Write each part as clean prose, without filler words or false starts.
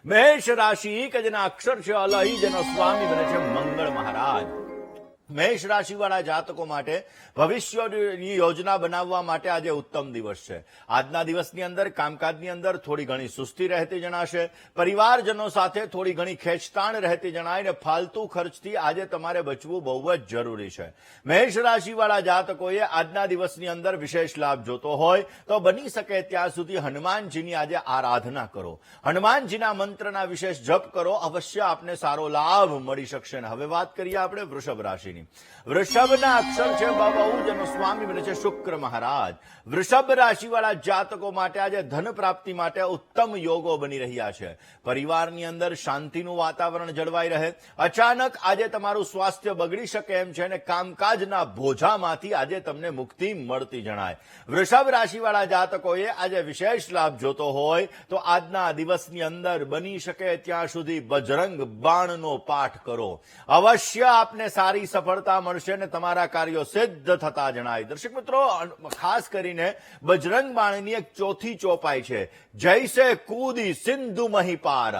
મેષ રાશિ કે જેના અક્ષર છે અલહી, જેનો સ્વામી બને છે મંગળ મહારાજ. મેષ રાશિવાળા જાતકો માટે ભવિષ્યની યોજના બનાવવા માટે આજે ઉત્તમ દિવસ છે. આજના દિવસની અંદર કામકાજની અંદર થોડી ઘણી સુસ્તી રહેતી જણાશે. પરિવારજનો સાથે થોડી ઘણી ખેંચતાણ રહેતી જણાય ને ફાલતુ ખર્ચથી આજે તમારે બચવું બહુ જ જરૂરી છે. મેષ રાશિવાળા જાતકોએ આજના દિવસની અંદર વિશેષ લાભ જોતો હોય તો બની શકે ત્યાં સુધી હનુમાનજીની આજે આરાધના કરો. હનુમાનજીના મંત્રના વિશેષ જપ કરો, અવશ્ય આપને સારો લાભ મળી શકશે. હવે વાત કરીએ આપણે વૃષભ રાશિની. વૃષભના અક્ષર છે બહુ, જેનો સ્વામી બને છે શુક્ર મહારાજ. વૃષભ રાશિવાળા જાતકો માટે આજે ધન પ્રાપ્તિ માટે ઉત્તમ યોગો બની રહ્યા છે. પરિવારની અંદર શાંતિનું વાતાવરણ જળવાઈ રહે. અચાનક આજે તમારું સ્વાસ્થ્ય બગડી શકે એમ છે અને કામકાજના બોજામાંથી આજે તમને મુક્તિ મળતી જણાય. વૃષભ રાશિવાળા જાતકોએ આજે વિશેષ લાભ જોતો હોય તો આજના દિવસની અંદર બની શકે ત્યાં સુધી બજરંગ બાણનો પાઠ કરો. અવશ્ય આપને સારી સફળતા મળશે અને તમારા કાર્યો સિદ્ધ થતા જણાય. દર્શક મિત્રો, ખાસ કરીને બજરંગ બાણની એક ચોથી ચોપાઈ છે, જૈસે કૂદી સિંધુ મહી પાર,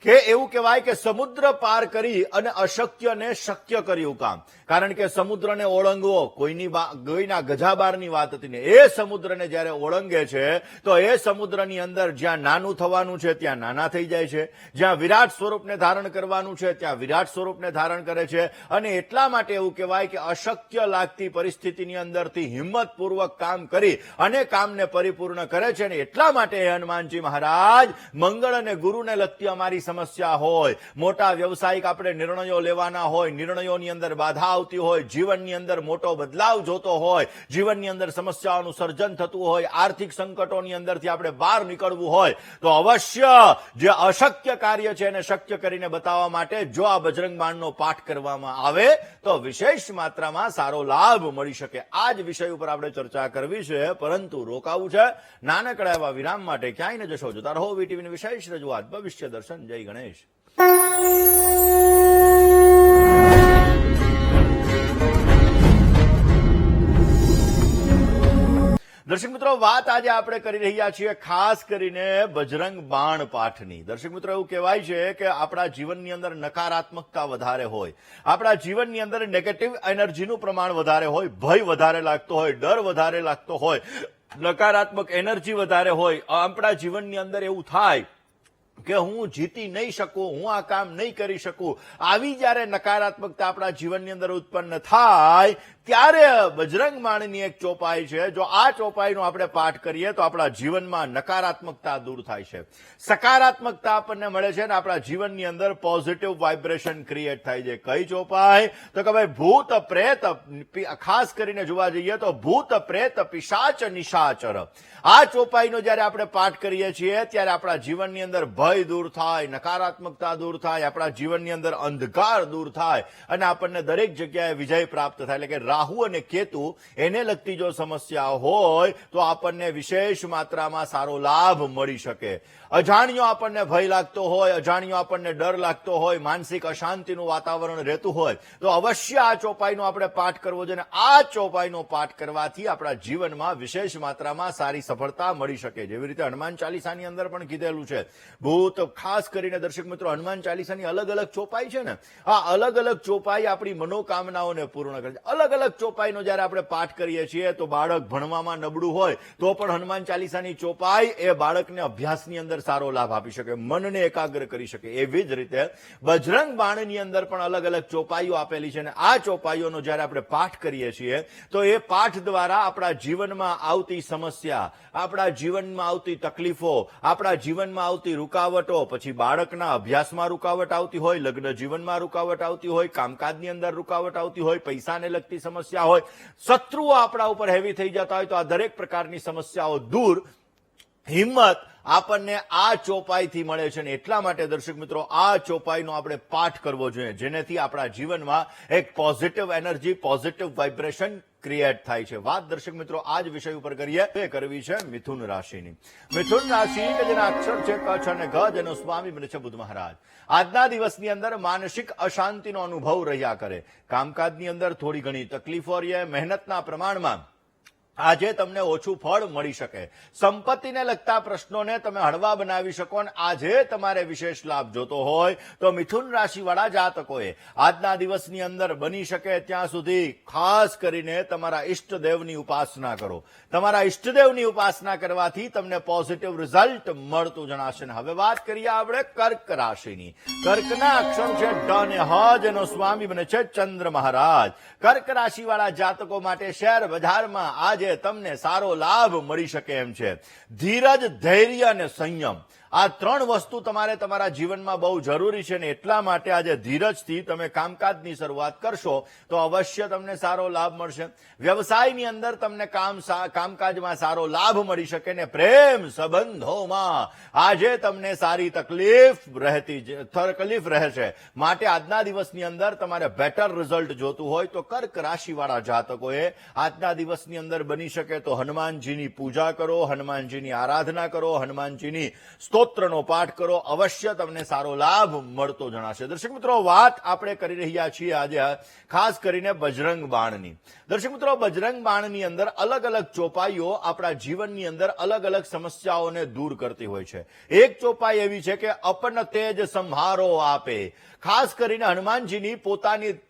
કે એવું કહેવાય કે સમુદ્ર પાર કરી અને અશક્યને શક્ય કર્યું કામ. કારણ કે સમુદ્રને ઓળંગવો કોઈના ગજાબારની વાત હતી ને, એ સમુદ્રને જયારે ઓળંગે છે તો એ સમુદ્રની અંદર જ્યાં નાનું થવાનું છે ત્યાં નાના થઈ જાય છે, જ્યાં વિરાટ સ્વરૂપને ધારણ કરવાનું છે ત્યાં વિરાટ સ્વરૂપને ધારણ કરે છે. અને એટલા માટે એવું કહેવાય કે અશક્ય લાગતી પરિસ્થિતિની અંદરથી હિંમતપૂર્વક કામ કરી અને કામને પરિપૂર્ણ કરે છે. અને એટલા માટે હનુમાનજી મહારાજ મંગળ અને ગુરુને લગતી અમારી સમસ્યા હોય, મોટા વ્યવસાયિક આપણે નિર્ણયો લેવાના હોય, નિર્ણયોની અંદર બાધા આવતી હોય, જીવનની અંદર મોટો બદલાવ જોતો હોય, જીવનની અંદર સમસ્યાઓનું સર્જન થતું હોય, આર્થિક સંકટોની અંદરથી આપણે બહાર નીકળવું હોય તો અવશ્ય જે અશક્ય કાર્ય છે એને શક્ય કરીને બતાવવા માટે જો આ બજરંગ બાણનો પાઠ કરવામાં આવે તો વિશેષ માત્રામાં સારો લાભ મળી શકે. આ જ વિષય ઉપર આપણે ચર્ચા કરવી છે, પરંતુ રોકાવું છે નાનકડા એવા વિરામ માટે. ક્યાંય ન જશો, જોતા રહો વીટીવીની વિશેષ રજૂઆત ભવિષ્ય દર્શન. જય ગણેશ. દર્શક મિત્રો, વાત આજે આપણે કરી રહ્યા છીએ ખાસ કરીને બજરંગ બાણ પાઠની. દર્શક મિત્રો, એવું કહેવાય છે કે આપણા જીવનની અંદર નકારાત્મકતા વધારે હોય, આપણા જીવનની અંદર નેગેટિવ એનર્જીનું પ્રમાણ વધારે હોય, ભય વધારે લાગતો હોય, ડર વધારે લાગતો હોય, નકારાત્મક એનર્જી વધારે હોય, આપણા જીવનની અંદર એવું થાય કે હું જીતી નહીં શકું, હું આ કામ નહીં કરી શકું, આવી જ્યારે નકારાત્મકતા આપણા જીવનની અંદર ઉત્પન્ન થાય ત્યારે બજરંગ બાણની એક ચોપાઈ છે. જો આ ચોપાઈનો આપણે પાઠ કરીએ તો આપણા જીવનમાં નકારાત્મકતા દૂર થાય છે, સકારાત્મકતા આપણને મળે છે અને આપણા જીવનની અંદર પોઝિટિવ વાઇબ્રેશન ક્રિએટ થાય છે. કઈ ચોપાઈ? તો કે ભાઈ ભૂત પ્રેત, ખાસ કરીને જોવા જઈએ તો ભૂત પ્રેત પિશાચ નિશાચર. આ ચોપાઈનો જયારે આપણે પાઠ કરીએ છીએ ત્યારે આપણા જીવનની અંદર ભય દૂર થાય, નકારાત્મકતા દૂર થાય, આપણા જીવનની અંદર અંધકાર દૂર થાય અને આપણને દરેક જગ્યાએ વિજય પ્રાપ્ત થાય. એટલે કે રાહુ અને કેતુ એને લગતી જો સમસ્યા હોય તો આપણને વિશેષ માત્રામાં સારો લાભ મળી શકે. અજાણ્યો આપણને ભય લાગતો હોય, અજાણ્યો આપણને ડર લાગતો હોય, માનસિક અશાંતિનું વાતાવરણ રહેતું હોય તો અવશ્ય આ ચોપાઈનો આપણે પાઠ કરવો જોઈએ. આ ચોપાઈનો પાઠ કરવાથી આપણા જીવનમાં વિશેષ માત્રામાં સારી સફળતા મળી શકે. જેવી રીતે હનુમાન ચાલીસાની અંદર પણ કીધેલું છે. ભૂત, ખાસ કરીને દર્શક મિત્રો, હનુમાન ચાલીસાની અલગ અલગ ચોપાઈ છે ને, આ અલગ અલગ ચોપાઈ આપણી મનોકામનાઓને પૂર્ણ કરે છે. અલગ અલગ ચોપાઈનો જયારે આપણે પાઠ કરીએ છીએ તો બાળક ભણવામાં નબળું હોય તો પણ હનુમાન ચાલીસાની ચોપાઈ એ બાળકને અભ્યાસની અંદર સારો લાભ આપી શકે, મનને એકાગ્ર કરી શકે. એવી જ રીતે બજરંગ બાણની અંદર પણ અલગ અલગ ચોપાઈઓ આપેલી છે અને આ ચોપાઈઓનો જયારે આપણે પાઠ કરીએ છીએ તો એ પાઠ દ્વારા આપણા જીવનમાં આવતી સમસ્યા, આપણા જીવનમાં આવતી તકલીફો, આપણા જીવનમાં આવતી રૂકાવટો, પછી બાળકના અભ્યાસમાં રૂકાવટ આવતી હોય, લગ્ન જીવનમાં રૂકાવટ આવતી હોય, કામકાજની અંદર રૂકાવટ આવતી હોય, પૈસાને લગતી સમસ્યા હોય, શત્રુઓ આપણા ઉપર હેવી થઈ જતા હોય તો આ દરેક પ્રકારની સમસ્યાઓ દૂર હિંમત આપણને આ ચોપાઈથી મળે છે. અને એટલા માટે દર્શક મિત્રો, આ ચોપાઈનો આપણે પાઠ કરવો જોઈએ, જેનેથી આપણા જીવનમાં એક positive energy, positive vibration create થાય છે. વાત દર્શક મિત્રો આ જ વિષય ઉપર કરીએ, કરવી છે મિથુન રાશિની. મિથુન રાશિ કે જેના અક્ષર છે ક અને ગ, જેનો સ્વામી બને છે બુધ મહારાજ. આજના દિવસની અંદર માનસિક અશાંતિનો અનુભવ રહ્યા કરે, કામકાજની અંદર થોડી ઘણી તકલીફો રહે, મહેનતના પ્રમાણમાં આજે તમને ઓછું ફળ મળી શકે, સંપત્તિને લગતા પ્રશ્નોને તમે હળવા બનાવી શકો અને આજે તમારે વિશેષ લાભ જોતો હોય તો મિથુન રાશિવાળા જાતકોએ આજના દિવસની અંદર બની શકે ત્યાં સુધી ખાસ કરીને તમારા ઈષ્ટદેવની ઉપાસના કરો. તમારા ઈષ્ટદેવની ઉપાસના કરવાથી તમને પોઝિટિવ રિઝલ્ટ મળતું જણાશે. હવે વાત કરીએ આપણે કર્ક રાશિની. કર્કના અક્ષર છે ડ અને હ, જેનો સ્વામી બને છે ચંદ્ર મહારાજ. કર્ક રાશિવાળા જાતકો માટે શેર બજારમાં આજે તમને સારો લાભ મળી શકે એમ છે. ધીરજ, ધૈર્ય અને સંયમ આ ત્રણ વસ્તુ તમારે તમારા જીવનમાં બહુ જરૂરી છે ને એટલા માટે આજે ધીરજથી તમે કામકાજની શરૂઆત કરશો તો અવશ્ય તમને સારો લાભ મળશે. વ્યવસાયની અંદર તમને કામકાજમાં સારો લાભ મળી શકે ને પ્રેમ સંબંધોમાં આજે તમને સારી તકલીફ રહે છે. માટે આજના દિવસની અંદર તમારે બેટર રિઝલ્ટ જોતું હોય તો કર્ક રાશિવાળા જાતકોએ આજના દિવસની અંદર બની શકે તો હનુમાનજીની પૂજા કરો, હનુમાનજીની આરાધના કરો, હનુમાનજીની સ્તોત્રનો પાઠ કરો, અવશ્ય તમને સારો લાભ મળતો જણાશે. દર્શક મિત્રો, વાત આપણે કરી રહ્યા છીએ આજે ખાસ કરીને બજરંગ બાણની. દર્શક મિત્રો, બજરંગ બાણની અંદર અલગ અલગ ચોપાઈઓ આપણા જીવનની અંદર અલગ અલગ સમસ્યાઓને દૂર કરતી હોય છે. એક ચોપાઈ એવી છે કે અપન તેજ સંહારો આપે. ખાસ કરીને હનુમાનજીની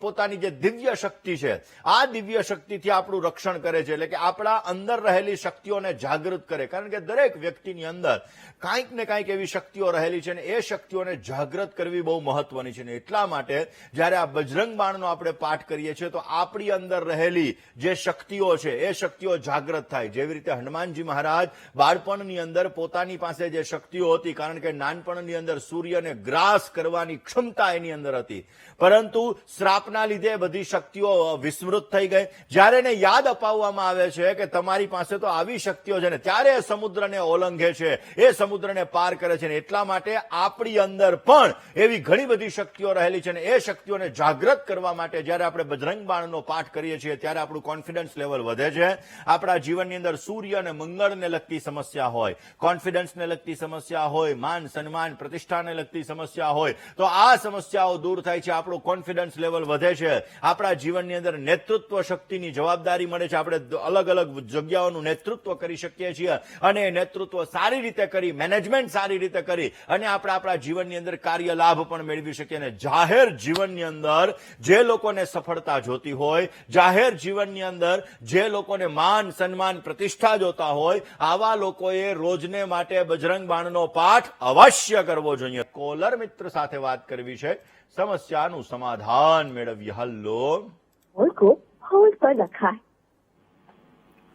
પોતાની જે દિવ્ય શક્તિ છે આ દિવ્ય શક્તિથી આપણું રક્ષણ કરે છે, એટલે કે આપણા અંદર રહેલી શક્તિઓને જાગૃત કરે. કારણ કે દરેક વ્યક્તિની અંદર કાંઈક ને કાંઈક એવી શક્તિઓ રહેલી છે ને એ શક્તિઓને જાગૃત કરવી બહુ મહત્વની છે. ને એટલા માટે જ્યારે આ બજરંગ બાણનો આપણે પાઠ કરીએ છીએ તો આપણી અંદર રહેલી જે શક્તિઓ છે એ શક્તિઓ જાગૃત થાય. જેવી રીતે હનુમાનજી મહારાજ બાળપણની અંદર પોતાની પાસે જે શક્તિઓ હતી, કારણ કે નાનપણની અંદર સૂર્યને ગ્રાસ કરવાની ક્ષમતા એની અંદર હતી, પરંતુ શ્રાપના લીધે બધી શક્તિઓ વિસ્મૃત થઈ ગઈ. જ્યારે એને યાદ અપાવવામાં આવે છે કે તમારી પાસે તો આવી શક્તિઓ છે ને ત્યારે એ સમુદ્રને ઓલંઘે છે, એ સમુદ્રને પાર કરે છે. એટલા માટે આપણી અંદર પણ એવી ઘણી બધી શક્તિઓ રહેલી છે ને એ શક્તિઓને જાગૃત કરવા માટે જ્યારે આપણે બજરંગ બાણનો પાઠ કરીએ છીએ ત્યારે આપણું કોન્ફિડન્સ લેવલ વધે છે. આપણા જીવનની અંદર સૂર્ય અને મંગળને લગતી સમસ્યા હોય, કોન્ફિડન્સને લગતી સમસ્યા હોય, માન સન્માન પ્રતિષ્ઠાને લગતી સમસ્યા હોય તો આ સમસ્યાઓ દૂર થાય છે. આપણું કોન્ફિડન્સ લેવલ વધે છે. આપણા જીવનની અંદર નેતૃત્વ શક્તિની જવાબદારી મળે છે. આપણે અલગ અલગ જગ્યાઓનું નેતૃત્વ કરી શકીએ છીએ અને એ નેતૃત્વ સારી રીતે કરી, મેનેજમેન્ટ સારી રીતે કરી અને આપણે આપણા જીવનની અંદર કાર્ય લાભ પણ મેળવી શકીએ. અને જાહેર જીવનની અંદર જે લોકોને સફળતા જોતી હોય, જાહેર જીવનની અંદર જે લોકોને માન સન્માન પ્રતિષ્ઠા જોતા હોય, આવા લોકોએ રોજને માટે બજરંગ બાણનો પાઠ અવશ્ય કરવો જોઈએ. કોલર મિત્ર સાથે વાત કરવી છે, સમસ્યાનું સમાધાન મેળવીએ. હલો, હોલ્ડ પર રખા.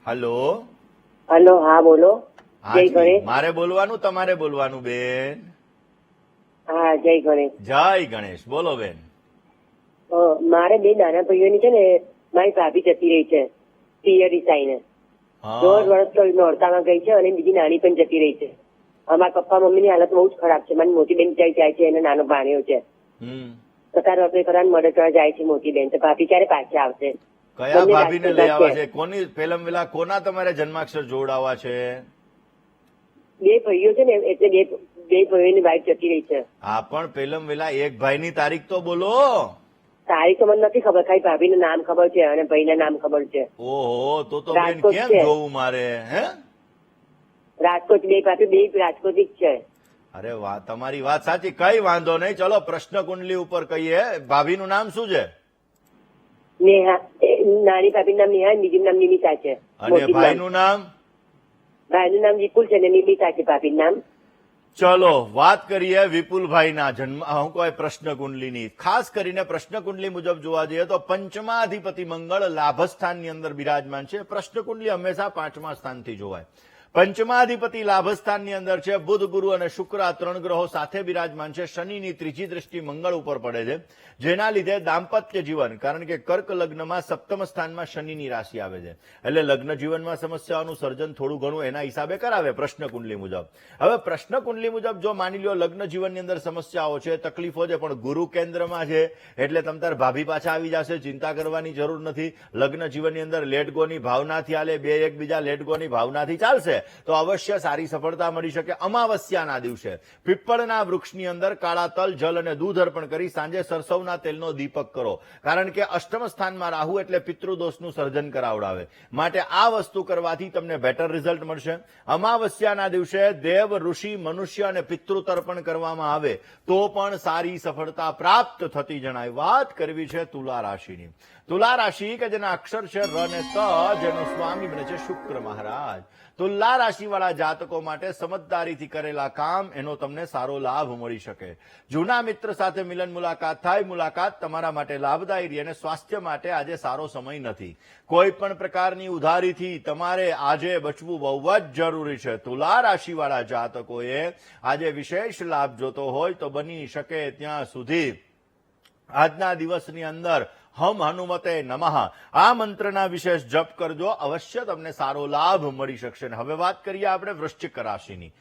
હલો, હલો, હા બોલો. જય ગણેશ. મારે બોલવાનું તમારે બોલવાનું બેન? હા, જય ગણેશ. જય ગણેશ. બોલો બેન. મારે બે નાના ભાઈઓની છે ને મારી ભાભી જતી રહી છે પિયરી સાઈને. 10 વર્ષ તો નોરતામાં ગઈ છે અને બીજી નાની પણ જતી રહી છે. અમારા પપ્પા મમ્મીની હાલત બહુ જ ખરાબ છે. મારી મોટી બેન જાય છે, એને નાનો ભાણ્યો છે. 17 વર્ષે કરાર મર્ડર કરવા જાય છે મોટી બેન. તો ભાભી ક્યારે પાછી આવશે? કયા ભાભીને લઈ આવવા છે? કોની પેલમ વેલા કોના તમારે જન્માક્ષર જોડાવા છે? બે ભાઈઓ છે ને એટલે બે ભાઈઓની વાઈફ જતી રહી છે. હા, પણ પેલમ વેલા એક ભાઈની તારીખ તો બોલો. તારીખ તો મને નથી ખબર, ખાલી ભાભીનું નામ ખબર છે અને ભાઈના નામ ખબર છે. ઓહો, તો બેન કેમ જોવું મારે? હે, રાજકોટ બે ભાભી બે રાજકોટ જ છે. અરે વાહ, તમારી વાત સાચી, કઈ વાંધો નહીં. ચલો પ્રશ્ન કુંડલી ઉપર કહીએ. ભાભીનું નામ શું છે? નેહા. નાની ભાભીનું નામ નેહા, બીજું નામ નિમિતા છે. અને ભાઈનું નામ? ભાઈનું નામ વિપુલ છે ને નિમિતા છે ભાભીનું નામ. ચલો વાત કરીએ વિપુલભાઈના જન્મ પ્રશ્ન કુંડલીની. ખાસ કરીને પ્રશ્ન કુંડલી મુજબ જોવા જઈએ તો પંચમાધિપતિ મંગળ લાભસ્થાનની અંદર બિરાજમાન છે. પ્રશ્ન કુંડલી હંમેશા 5મા સ્થાનથી જોવાય. પંચમાધિપતિ લાભસ્થાનની અંદર છે. બુધ, ગુરુ અને શુક્ર આ 3 ગ્રહો સાથે બિરાજમાન છે. શનિની ત્રીજી દ્રષ્ટિ મંગળ ઉપર પડે છે, જેના લીધે દાંપત્ય જીવન, કારણ કે કર્ક લગ્નમાં 7મ સ્થાનમાં શનિની રાશિ આવે છે, એટલે લગ્ન જીવનમાં સમસ્યાઓનું સર્જન થોડું ઘણું એના હિસાબે કરાવે પ્રશ્ન કુંડલી મુજબ. હવે પ્રશ્ન કુંડલી મુજબ જો માની લો લગ્ન જીવનની અંદર સમસ્યાઓ છે, તકલીફો છે, પણ ગુરુ કેન્દ્રમાં છે એટલે તમ તાર ભાભી પાછા આવી જશે, ચિંતા કરવાની જરૂર નથી. લગ્ન જીવનની અંદર લેટ ગોની ભાવનાથી હાલે, બે એકબીજા લેટ ગોની ભાવનાથી ચાલશે. તો અવશ્ય સારી સફળતા મળી શકે. અમાવસ્યાના દિવસે પીપળના વૃક્ષની અંદર કાળા તલ, જલ અને દૂધ અર્પણ કરી સાંજે સરસવના તેલનો દીપક કરો, કારણ કે અષ્ટમ સ્થાનમાં રાહુ એટલે પિતૃદોષનું સર્જન કરાવડાવે. માટે આ વસ્તુ કરવાથી તમને બેટર રિઝલ્ટ મળશે. અમાવસ્યાના દિવસે દેવ, ઋષિ, મનુષ્ય અને પિતૃ તર્પણ કરવામાં આવે તો પણ સારી સફળતા પ્રાપ્ત થતી જણાય. વાત કરવી છે તુલા રાશિની. તુલા રાશિ કે જેના અક્ષર છે ર ને ત, જેનો સ્વામી બને છે શુક્ર મહારાજ. તુલા રાશિવાળા જાતકો માટે સમજદારીથી કરેલા કામ એનો તમને સારો લાભ મળી શકે. જૂના મિત્ર સાથે મિલન મુલાકાત થાય. મુલાકાત તમારા માટે લાભદાયી રહે અને સ્વાસ્થ્ય માટે આજે સારો સમય નથી. કોઈ પણ પ્રકારની ઉધારીથી તમારે આજે બચવું બહુ જ જરૂરી છે. તુલા રાશિવાળા જાતકોએ આજે વિશેષ લાભ જોતો હોય તો બની શકે ત્યાં સુધી આજના દિવસની અંદર હમ હનુમતે નમઃ આ મંત્રના વિશેષ જપ કરજો, અવશ્ય તમને સારો લાભ મળી શકશે. હવે વાત કરીએ આપણે વૃશ્ચિક રાશિની.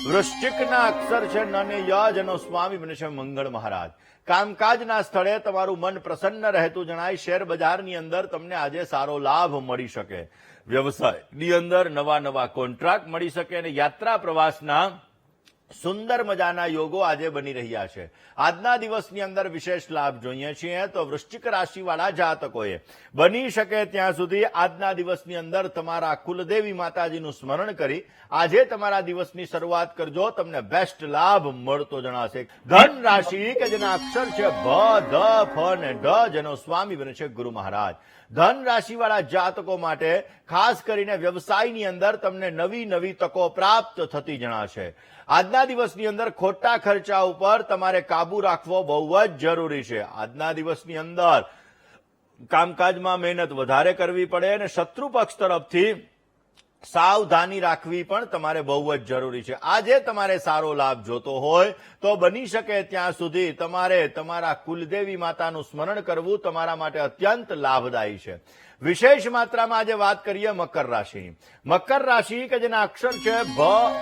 વૃશ્ચિકના અક્ષર છે ન ને ય, જેનો સ્વામી બને છે મંગળ મહારાજ. કામકાજના સ્થળે તમારું મન પ્રસન્ન રહેતું જણાય. શેર બજારની અંદર તમને આજે સારો લાભ મળી શકે. વ્યવસાયની અંદર નવા કોન્ટ્રાક્ટ મળી શકે અને યાત્રા પ્રવાસના સુંદર મજાના યોગો આજે બની રહ્યા છે. આજના દિવસની અંદર વિશેષ લાભ જોઈએ છીએ તો વૃશ્ચિક રાશિવાળા જાતકોએ બની શકે ત્યાં સુધી આજના દિવસની અંદર તમારા કુલદેવી માતાજીનું સ્મરણ કરી આજે તમારા દિવસની શરૂઆત કરજો, તમને બેસ્ટ લાભ મળતો જણાશે. ધન રાશિ કે જેના અક્ષર છે ભ, ધ, ફ અને ઢ, જેનો સ્વામી બને છે ગુરુ મહારાજ. ધન રાશિવાળા જાતકો માટે ખાસ કરીને વ્યવસાયની અંદર તમને નવી તકો પ્રાપ્ત થતી જણાશે. આજના દિવસની અંદર ખોટા ખર્ચા ઉપર તમારે કાબુ રાખવો બહુ જ જરૂરી છે. આજના દિવસની અંદર કામકાજમાં મહેનત વધારે કરવી પડે અને શત્રુ પક્ષ તરફથી સાવધાની રાખવી પણ તમારે બહુ જ જરૂરી છે. આજે તમારે સારો લાભ જોતો હોય તો બની શકે ત્યાં સુધી તમારે તમારા કુલદેવી માતાનું સ્મરણ કરવું તમારા માટે અત્યંત લાભદાયી છે. વિશેષ માત્રામાં આજે વાત કરીએ મકર રાશિની. મકર રાશિ કે જેના અક્ષર છે ભ,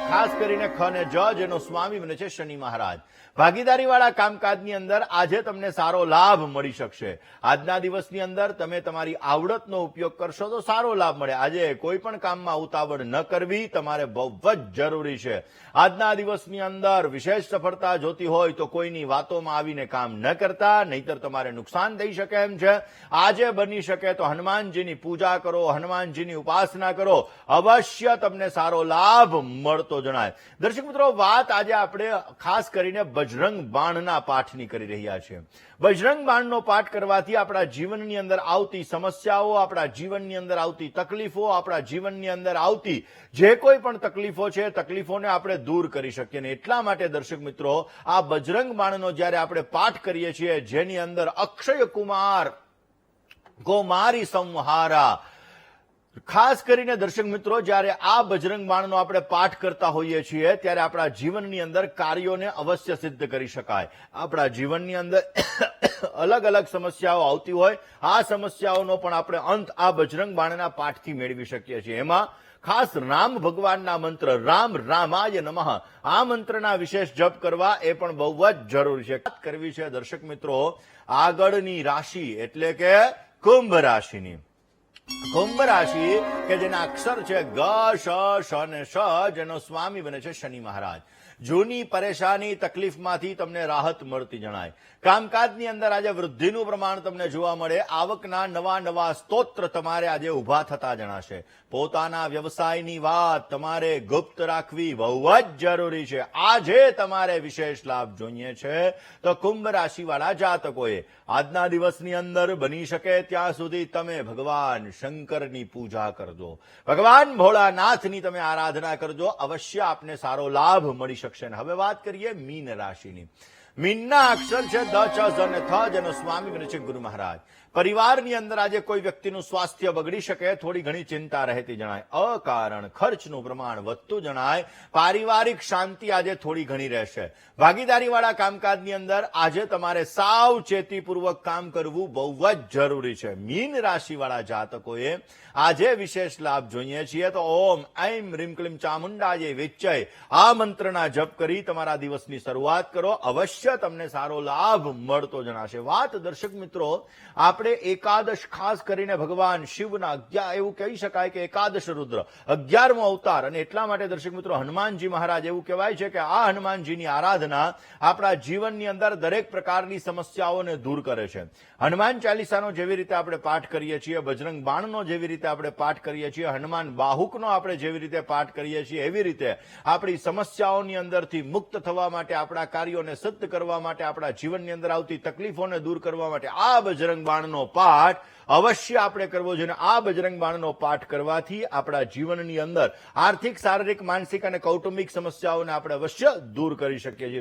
ખાસ કરીને ખ ને જ, જેનો સ્વામી બને છે શનિ મહારાજ. ભાગીદારીવાળા કામકાજની અંદર આજે તમને સારો લાભ મળી શકશે. આજના દિવસની અંદર તમે તમારી આવડતનો ઉપયોગ કરશો તો સારો લાભ મળે. આજે કોઈ પણ કામમાં ઉતાવળ ન કરવી તમારે બહુ જ જરૂરી છે. આજના દિવસની અંદર વિશેષ સફળતા જોતી હોય તો કોઈની વાતોમાં આવીને કામ ન કરતા, નહીતર તમારે નુકસાન થઈ શકે એમ છે. આજે બની શકે તો હનુમાનજીની પૂજા કરો, હનુમાનજીની ઉપાસના કરો, અવશ્ય તમને સારો લાભ મળતો જણાય. દર્શક મિત્રો, વાત આજે આપણે ખાસ કરીને બજરંગ બાણના પાઠની કરી રહ્યા છીએ. બજરંગ બાણનો પાઠ કરવાથી આપણા જીવનની અંદર આવતી સમસ્યાઓ, આપણા જીવનની અંદર આવતી તકલીફો, આપણા જીવનની અંદર આવતી જે કોઈ પણ તકલીફો છે તકલીફોને આપણે દૂર કરી શકીએ. અને એટલા માટે દર્શક મિત્રો, આ બજરંગ બાણનો જ્યારે આપણે પાઠ કરીએ છીએ જેની અંદર અક્ષય કુમાર કૌમારી સંહારા, ખાસ કરીને દર્શક મિત્રો જ્યારે આ બજરંગ બાણનો આપણે પાઠ કરતા હોઈએ છીએ ત્યારે આપણા જીવનની અંદર કાર્યોને અવશ્ય સિદ્ધ કરી શકાય. આપણા જીવનની અંદર અલગ સમસ્યાઓ આવતી હોય, આ સમસ્યાઓનો પણ આપણે અંત આ બજરંગ બાણના પાઠથી મેળવી શકીએ છીએ. એમાં ખાસ રામ ભગવાનના મંત્ર રામ રામાય નમઃ આ મંત્રના વિશેષ જપ કરવા એ પણ બહુ જ જરૂરી છે. વાત કરવી છે દર્શક મિત્રો આગળની રાશિ એટલે કે કુંભ રાશિની. કુંભ રાશિ કે જેના અક્ષર છે ગ, શ, શ ને શ, જેનો સ્વામી બને છે શનિ મહારાજ. જૂની પરેશાની તકલીફમાંથી તમને રાહત મળતી જણાય. કામકાજની અંદર આજે વૃદ્ધિનું પ્રમાણ તમને જોવા મળે. આવકના નવા સ્તોત્ર તમારે આજે ઉભા થતા જણાશે. પોતાના વ્યવસાયની વાત તમારે ગુપ્ત રાખવી બહુ જ જરૂરી છે. આજે તમારે વિશેષ લાભ જોઈએ છે તો કુંભ રાશિવાળા જાતકોએ આજના દિવસની અંદર બની શકે ત્યાં સુધી તમે ભગવાન શંકરની પૂજા કરજો, ભગવાન ભોળાનાથની તમે આરાધના કરજો, અવશ્ય આપને સારો લાભ મળી શકશે. હવે વાત કરીએ મીન રાશિની. મીનના અક્ષર છે દ, ચ, ઝ અને થ, જેનો સ્વામી બને છે ગુરુ મહારાજ. પરિવારની અંદર આજે કોઈ વ્યક્તિનું સ્વાસ્થ્ય બગડી શકે, થોડી ઘણી ચિંતા રહેતી જણાય. અકારણ ખર્ચનું પ્રમાણ વધતું જણાય. પારિવારિક શાંતિ આજે થોડી ઘણી રહેશે. ભાગીદારીવાળા કામકાજની અંદર આજે તમારે સાવચેતીપૂર્વક કામ કરવું બહુ જ જરૂરી છે. મીન રાશિવાળા જાતકોએ આજે વિશેષ લાભ જોઈએ છીએ તો ઓમ ऐं રીમ ક્લીમ ચામુંડાય વિચ્ચય આ મંત્રના જપ કરી તમારા દિવસની શરૂઆત કરો, અવશ્ય અવશ્ય તમને સારો લાભ મળતો જણાશે. વાત દર્શક મિત્રો, આપણે એકાદશ ખાસ કરીને ભગવાન શિવના એવું કહી શકાય કે એકાદશ રુદ્ર 11મો અવતાર, અને એટલા માટે દર્શક મિત્રો હનુમાનજી મહારાજ એવું કહેવાય છે કે આ હનુમાનજીની આરાધના આપણા જીવનની અંદર દરેક પ્રકારની સમસ્યાઓને દૂર કરે છે. હનુમાન ચાલીસાનો જેવી રીતે આપણે પાઠ કરીએ છીએ, બજરંગ બાણનો જેવી રીતે આપણે પાઠ કરીએ છીએ, હનુમાન બાહુકનો આપણે જેવી રીતે પાઠ કરીએ છીએ, એવી રીતે આપણી સમસ્યાઓની અંદરથી મુક્ત થવા માટે, આપણા કાર્યોને સત્ય કરવા માટે, આપણા જીવનની અંદર આવતી તકલીફોને દૂર કરવા માટે આ બજરંગ બાણનો પાઠ અવશ્ય આપણે કરવો જોઈએ. આ બજરંગ બાણનો પાઠ કરવાથી આપણા જીવનની અંદર આર્થિક, શારીરિક, માનસિક અને કૌટુંબિક સમસ્યાઓને આપણે અવશ્ય દૂર કરી શકીએ છીએ.